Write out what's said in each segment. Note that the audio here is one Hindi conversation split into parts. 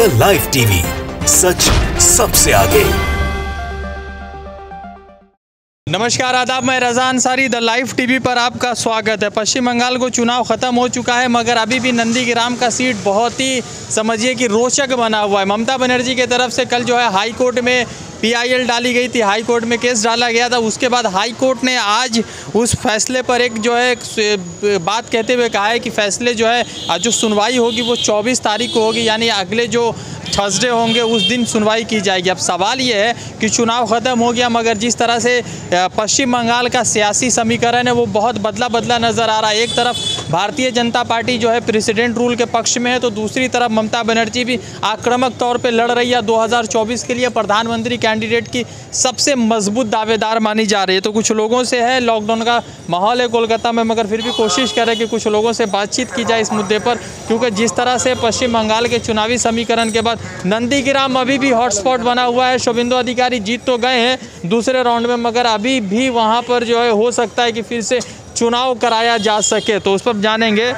द लाइव टीवी, सच सबसे आगे। नमस्कार, आदाब, मैं Raza Ansari, the live TV पर आपका स्वागत है। पश्चिम बंगाल को चुनाव ख़त्म हो चुका है, मगर अभी भी नंदीग्राम का सीट बहुत ही समझिए कि रोचक बना हुआ है। ममता बनर्जी की तरफ से कल जो है हाई कोर्ट में PIL डाली गई थी, हाई कोर्ट में केस डाला गया था। उसके बाद हाई कोर्ट ने आज उस फैसले पर एक जो है बात कहते हुए कहा है कि फैसले जो है जो सुनवाई होगी वो 24 तारीख को होगी, यानी अगले जो थर्सडे होंगे उस दिन सुनवाई की जाएगी। अब सवाल ये है कि चुनाव ख़त्म हो गया, मगर जिस तरह से पश्चिम बंगाल का सियासी समीकरण है वो बहुत बदला नज़र आ रहा है। एक तरफ भारतीय जनता पार्टी जो है प्रेसिडेंट रूल के पक्ष में है, तो दूसरी तरफ ममता बनर्जी भी आक्रामक तौर पे लड़ रही है। 2024 के लिए प्रधानमंत्री कैंडिडेट की सबसे मजबूत दावेदार मानी जा रही है। तो कुछ लोगों से है, लॉकडाउन का माहौल है कोलकाता में, मगर फिर भी कोशिश करें कि कुछ लोगों से बातचीत की जाए इस मुद्दे पर, क्योंकि जिस तरह से पश्चिम बंगाल के चुनावी समीकरण के बाद नंदीग्राम अभी भी हॉटस्पॉट बना हुआ है। शुभेंदु अधिकारी जीत तो गए हैं दूसरे राउंड में, मगर अभी भी वहां पर जो है हो सकता है कि फिर से चुनाव कराया जा सके, तो उस पर जानेंगे।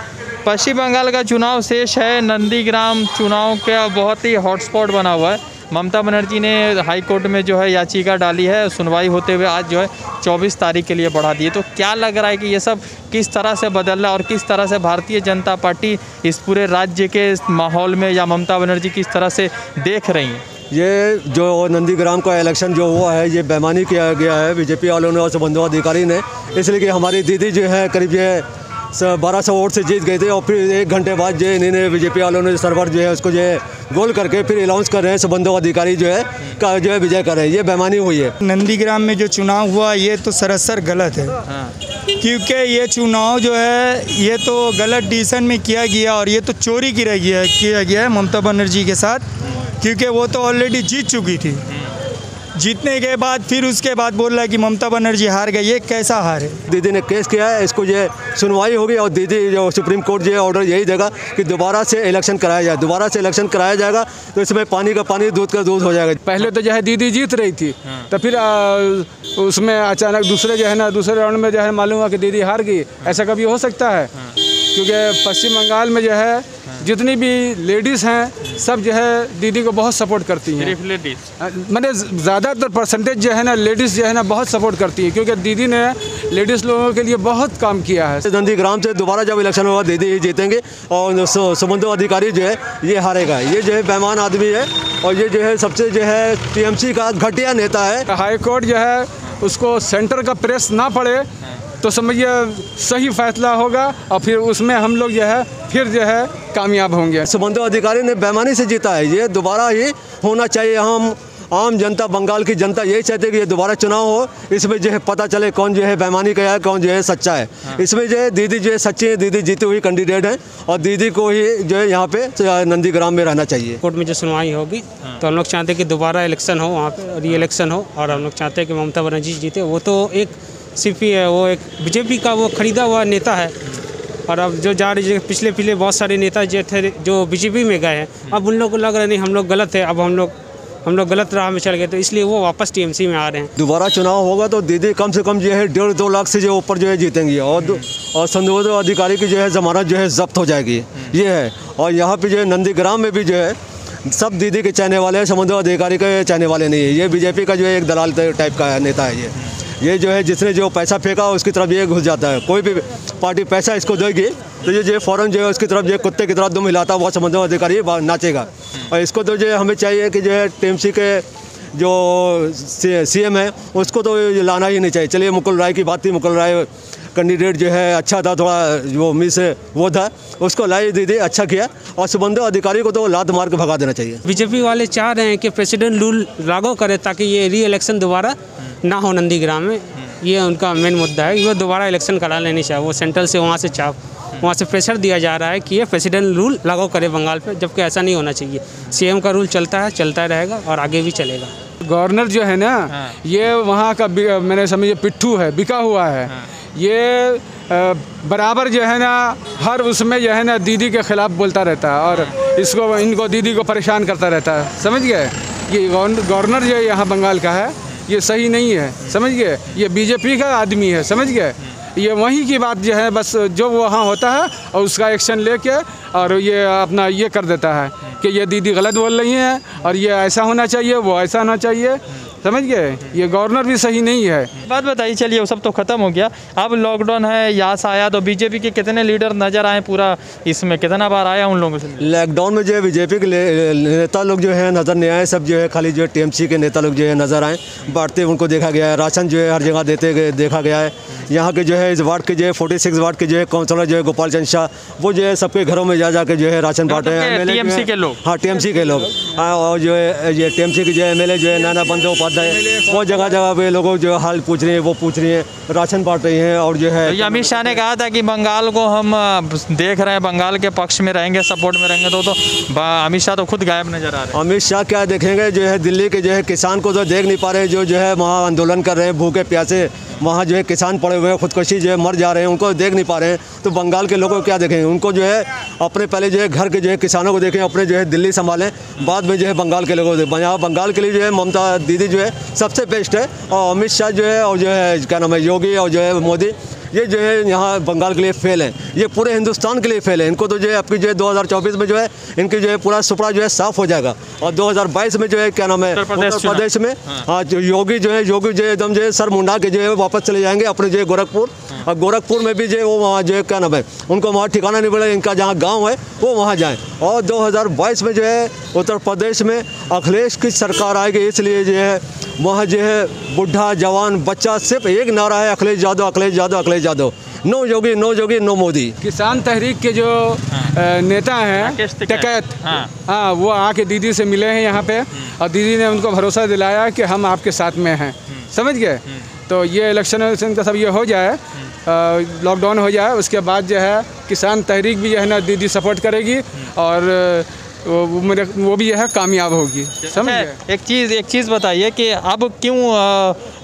पश्चिम बंगाल का चुनाव शेष है, नंदीग्राम चुनाव का बहुत ही हॉटस्पॉट बना हुआ है। ममता बनर्जी ने हाई कोर्ट में जो है याचिका डाली है, सुनवाई होते हुए आज जो है 24 तारीख के लिए बढ़ा दी है। तो क्या लग रहा है कि ये सब किस तरह से बदल रहा है और किस तरह से भारतीय जनता पार्टी इस पूरे राज्य के माहौल में या ममता बनर्जी किस तरह से देख रही हैं? ये जो नंदीग्राम का इलेक्शन जो हुआ है ये बेईमानी किया गया है बीजेपी वालों ने और शुभेंदु अधिकारी ने, इसलिए कि हमारी दीदी जो है करीब ये 1200 वोट से जीत गए थे और फिर 1 घंटे बाद जो इन्होंने बीजेपी वालों ने सर्वर जो है उसको जो है गोल करके फिर अनाउंस कर रहे हैं शुभेंदु अधिकारी जो है का जो है विजय कर रहे हैं। ये बेईमानी हुई है। नंदीग्राम में जो चुनाव हुआ ये तो सरासर गलत है। क्योंकि ये चुनाव जो है ये तो गलत डिसीजन में किया गया और ये तो चोरी किया गया है ममता बनर्जी के साथ, क्योंकि वो तो ऑलरेडी जीत चुकी थी। जीतने के बाद फिर उसके बाद बोल रहा है कि ममता बनर्जी हार गई। ये कैसा हार है? दीदी ने केस किया है, इसको जो सुनवाई होगी और दीदी जो सुप्रीम कोर्ट जो है ऑर्डर यही देगा कि दोबारा से इलेक्शन कराया जाए। दोबारा से इलेक्शन कराया जाएगा तो इसमें पानी का पानी, दूध का दूध हो जाएगा। पहले तो जो है दीदी जीत रही थी, तो फिर उसमें अचानक दूसरे राउंड में जो है मालूम हुआ कि दीदी हार गई। ऐसा कभी हो सकता है? क्योंकि पश्चिम बंगाल में जो है जितनी भी लेडीज़ हैं सब जो है दीदी को बहुत सपोर्ट करती हैं। मतलब ज़्यादातर परसेंटेज जो है ना लेडीज़ जो है ना बहुत सपोर्ट करती है, क्योंकि दीदी ने लेडीज़ लोगों के लिए बहुत काम किया है। नंदीग्राम से दोबारा जब इलेक्शन होगा दीदी ही जीतेंगे और शुभेंदु अधिकारी जो है ये हारेगा। ये जो है बेईमान आदमी है और ये जो है सबसे जो है TMC का घटिया नेता है। हाई कोर्ट जो है उसको सेंटर का प्रेस ना पड़े तो समझिए सही फैसला होगा और फिर उसमें हम लोग जो है फिर जो है कामयाब होंगे। शुभेंदु अधिकारी ने बेईमानी से जीता है, ये दोबारा ही होना चाहिए। हम आम जनता, बंगाल की जनता यही चाहते हैं कि ये दोबारा चुनाव हो, इसमें जो है पता चले कौन जो है बेईमानी का है, कौन जो है सच्चा है। इसमें जो है दीदी जो है सच्ची है, दीदी जीती हुई कैंडिडेट है और दीदी को ही जो है यहाँ पे नंदीग्राम में रहना चाहिए। कोर्ट में जो सुनवाई होगी तो हम लोग चाहते हैं कि दोबारा इलेक्शन हो, वहाँ पे री इलेक्शन हो और हम लोग चाहते हैं कि ममता बनर्जी जीते। वो तो एक सिर्फ है, वो एक बीजेपी का वो खरीदा हुआ नेता है और अब जो जा रही पिछले बहुत सारे नेता जो थे जो बीजेपी में गए हैं, अब उन लोगों को लग रहा है नहीं हम लोग गलत है, अब हम लोग गलत राह में चल गए, तो इसलिए वो वापस TMC में आ रहे हैं। दोबारा चुनाव होगा तो दीदी कम से कम जो है 1.5-2 लाख से जो ऊपर जो है जीतेंगी और शुभेंदु अधिकारी की जो है जमानत जो है जब्त हो जाएगी। ये है। और यहाँ पे जो है नंदीग्राम में भी जो है सब दीदी के चाहने वाले हैं, शुभेंदु अधिकारी के चाहने वाले नहीं है। ये बीजेपी का जो है एक दलाल टाइप का नेता है। ये जो है जिसने जो पैसा फेंका उसकी तरफ ये घुस जाता है। कोई भी पार्टी पैसा इसको देगी तो ये जो फ़ौरन जो है उसकी तरफ जो कुत्ते की तरफ दुम हिलाता हुआ शुभेंदु अधिकारी नाचेगा। और इसको तो जो है हमें चाहिए कि जो है TMC के जो CM है उसको तो लाना ही नहीं चाहिए। चलिए मुकुल राय की बात थी, मुकुल राय कैंडिडेट जो है अच्छा था, थोड़ा जो मिस वो था, उसको लाई दीदी अच्छा किया और शुभेंदु अधिकारी को तो लात मार के भगा देना चाहिए। बीजेपी वाले चाह रहे हैं कि प्रेसिडेंट रूल लागू करे ताकि ये री इलेक्शन दोबारा ना हो नंदीग्राम में। ये उनका मेन मुद्दा है कि वो दोबारा इलेक्शन करा लेनी चाहिए। वो सेंट्रल से वहाँ से प्रेशर दिया जा रहा है कि ये प्रेसिडेंट रूल लागू करे बंगाल पे, जबकि ऐसा नहीं होना चाहिए। CM का रूल चलता रहेगा और आगे भी चलेगा। गवर्नर जो है ना ये वहाँ का मैंने समझिए पिट्ठू है, बिका हुआ है। ये बराबर जो है ना हर उसमें जो है ना दीदी के खिलाफ बोलता रहता है और इनको दीदी को परेशान करता रहता है। समझ गए? ये गवर्नर जो यहाँ बंगाल का है ये सही नहीं है। समझ गए? ये बीजेपी का आदमी है। समझ गए? ये वहीं की बात जो है बस जो वहाँ होता है और उसका एक्शन लेके और ये अपना ये कर देता है कि ये दीदी गलत बोल रही हैं और ये ऐसा होना चाहिए, वो ऐसा होना चाहिए, समझ गए। ये गवर्नर भी सही नहीं है। बात बताइए, चलिए वो सब तो ख़त्म हो गया, अब लॉकडाउन है, यास आया, तो बीजेपी के कितने लीडर नज़र आए पूरा इसमें, कितना बार आया उन लोगों से? लॉकडाउन में जो है बीजेपी के नेता लोग जो है नज़र नहीं आए, सब जो है खाली जो है टीएमसी के नेता लोग जो है नज़र आए, बांटते उनको देखा गया है, राशन जो है हर जगह देते देखा गया है। यहाँ के जो है इस वार्ड के जो है 46 वार्ड के जो है काउंसलर जो है गोपाल चंद शाह, वो जो है सबके घरों में जा के जो है राशन बांटे हैं। टीएमसी के लोग, हाँ टीएमसी के लोग, और जो है ये टीएमसी के जो एमएलए जो है नाना बंदोपाध्याय, वो जगह जगह पे लोगों जो हाल पूछ रहे हैं, वो पूछ रही हैं, राशन बांट रही हैं। और जो है अमित शाह ने कहा था कि बंगाल को हम देख रहे हैं, बंगाल के पक्ष में रहेंगे, सपोर्ट में रहेंगे, तो अमित शाह तो खुद गायब नजर आ रहे हैं। अमित शाह क्या देखेंगे, जो है दिल्ली के जो है किसान को तो देख नहीं पा रहे, जो है वहाँ आंदोलन कर रहे हैं भूखे प्यासे, वहाँ जो है किसान पड़े हुए हैं, खुदकुशी जो है मर जा रहे हैं, उनको देख नहीं पा रहे हैं। तो बंगाल के लोगों को क्या देखेंगे, उनको जो है अपने पहले जो है घर के जो है किसानों को देखें, अपने जो है दिल्ली संभालें, बाद में जो है बंगाल के लोगों को देखें। यहाँ बंगाल के लिए जो है ममता दीदी जो है सबसे बेस्ट है, और अमित शाह जो है और जो है क्या नाम है योगी और जो है मोदी, ये जो है यहाँ बंगाल के लिए फेल है, ये पूरे हिंदुस्तान के लिए फेल है। इनको तो जो है आपकी जो है 2024 में जो है इनकी जो है पूरा सुपड़ा जो है साफ हो जाएगा, और 2022 में जो है क्या नाम है उत्तर प्रदेश में हाँ योगी जो है एकदम जो है सर मुंडा के जो है वापस चले जाएंगे अपने जो है गोरखपुर, और गोरखपुर में भी जो है वो वहाँ जो है क्या नाम है उनको वहाँ ठिकाना नहीं मिलेगा, इनका जहाँ गाँव है वो वहाँ जाएँ। और 2022 में जो है उत्तर प्रदेश में अखिलेश की सरकार आएगी, इसलिए जो है वहाँ जो है बुढ़ा जवान बच्चा सिर्फ एक नारा है, अखिलेश यादव अखिलेश यादव अखिलेश यादव, नो योगी नो योगी नो मोदी। किसान तहरीक के जो नेता हैं टिकैत, हाँ वो आके दीदी से मिले हैं यहाँ पे, और दीदी ने उनको भरोसा दिलाया कि हम आपके साथ में हैं, समझ गए। तो ये इलेक्शन का सब ये हो जाए, लॉकडाउन हो जाए, उसके बाद जो है किसान तहरीक भी जो है ना दीदी सपोर्ट करेगी, और वो भी है कामयाब होगी, समझ गए। एक चीज़ बताइए कि अब क्यों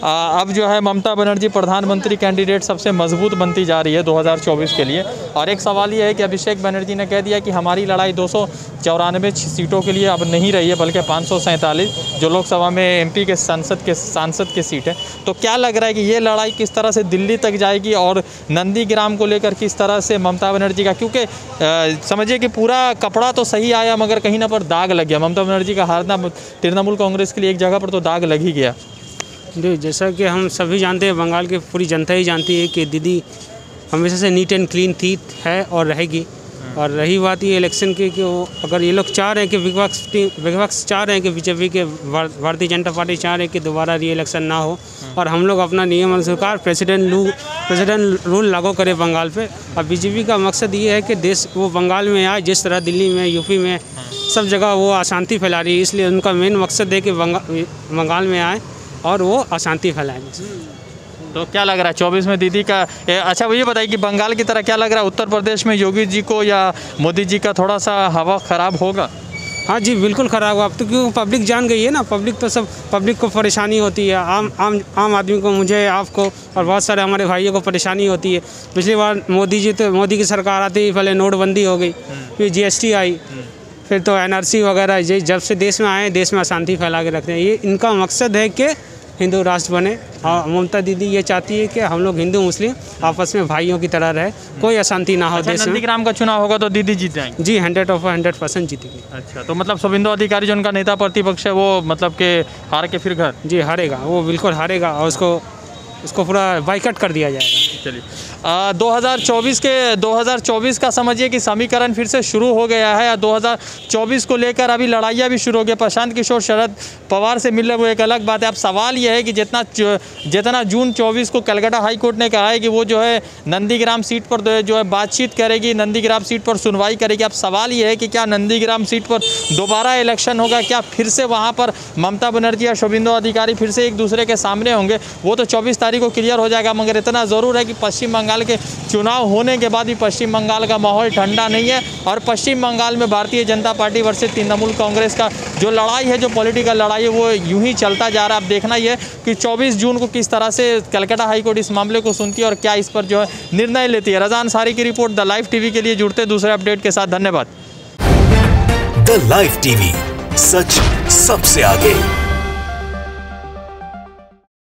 अब जो है ममता बनर्जी प्रधानमंत्री कैंडिडेट सबसे मजबूत बनती जा रही है 2024 के लिए। और एक सवाल ये है कि अभिषेक बनर्जी ने कह दिया कि हमारी लड़ाई 294 सीटों के लिए अब नहीं रही है, बल्कि 547 जो लोकसभा में एमपी के सांसद की सीट है। तो क्या लग रहा है कि ये लड़ाई किस तरह से दिल्ली तक जाएगी, और नंदीग्राम को लेकर किस तरह से ममता बनर्जी का, क्योंकि समझिए कि पूरा कपड़ा तो सही आया मगर कहीं ना पर दाग लग गया, ममता बनर्जी का हारना तृणमूल कांग्रेस के लिए एक जगह पर तो दाग लग ही गया। जी, जैसा कि हम सभी जानते हैं, बंगाल की पूरी जनता ही जानती है कि दीदी हमेशा से नीट एंड क्लीन थी, है और रहेगी। और रही बात ये इलेक्शन की कि अगर ये लोग चाह रहे हैं कि विपक्ष चाह रहे हैं कि बीजेपी के भारतीय जनता पार्टी चाह रहे हैं कि दोबारा री इलेक्शन ना हो, और हम लोग अपना नियम अनुसार प्रेसिडेंट रूल लागू करें बंगाल पे। और बीजेपी का मकसद ये है कि देश वो बंगाल में आए, जिस तरह दिल्ली में यूपी में सब जगह वो अशांति फैला रही है, इसलिए उनका मेन मकसद है कि बंगाल में आए और वो अशांति फैलाएंगे। तो क्या लग रहा है 24 में दीदी का अच्छा वो ये बताइए कि बंगाल की तरह क्या लग रहा है उत्तर प्रदेश में योगी जी को या मोदी जी का थोड़ा सा हवा ख़राब होगा? हाँ जी, बिल्कुल ख़राब हुआ। अब तो क्योंकि पब्लिक जान गई है ना, पब्लिक को परेशानी होती है, आम आदमी को, मुझे, आपको और बहुत सारे हमारे भाइयों को परेशानी होती है। पिछली बार मोदी की सरकार आती ही पहले नोटबंदी हो गई, फिर GST आई, फिर तो NRC वगैरह, जब से देश में आए देश में अशांति फैला के रखते हैं। ये इनका मकसद है कि हिंदू राष्ट्र बने, और ममता दीदी ये चाहती है कि हम लोग हिंदू मुस्लिम आपस में भाइयों की तरह रहे, कोई अशांति ना हो देश में। नंदीग्राम का चुनाव होगा तो दीदी जीत जाएंगे? जी, 100% जीतेगी। अच्छा, तो मतलब शुभेंदु अधिकारी जो उनका नेता प्रतिपक्ष है वो मतलब के हार के फिर घर? जी हारेगा, वो बिल्कुल हारेगा, और उसको पूरा बाइकआउट कर दिया जाएगा। चलिए 2024 का समझिए कि समीकरण फिर से शुरू हो गया है, 2024 को लेकर अभी लड़ाइयाँ भी शुरू हो गई। प्रशांत किशोर शरद पवार से मिल रहे वो एक अलग बात है। अब सवाल यह है कि जितना जून 24 को कलकत्ता हाई कोर्ट ने कहा है कि वो जो है नंदीग्राम सीट पर जो है बातचीत करेगी, नंदीग्राम सीट पर सुनवाई करेगी। अब सवाल ये है कि क्या नंदीग्राम सीट पर दोबारा इलेक्शन होगा, क्या फिर से वहाँ पर ममता बनर्जी या शुभेंदु अधिकारी फिर से एक दूसरे के सामने होंगे? वो तो 24 तारीख को क्लियर हो जाएगा, मगर इतना ज़रूर है कि पश्चिम बंगाल के चुनाव होने के बाद भी पश्चिम बंगाल का माहौल ठंडा नहीं है, और पश्चिम बंगाल में भारतीय जनता पार्टी वर्सेस तृणमूल कांग्रेस का जो लड़ाई है, जो पॉलिटिकल लड़ाई है, वो यूं ही चलता जा रहा है। अब देखना यह है कि 24 जून को किस तरह से कलकत्ता हाईकोर्ट इस मामले को सुनती है और क्या इस पर जो है निर्णय लेती है। रज़ा अंसारी की रिपोर्ट, द लाइव टीवी के लिए जुड़ते दूसरे अपडेट के साथ। धन्यवाद। द लाइव टीवी, सच सबसे आगे।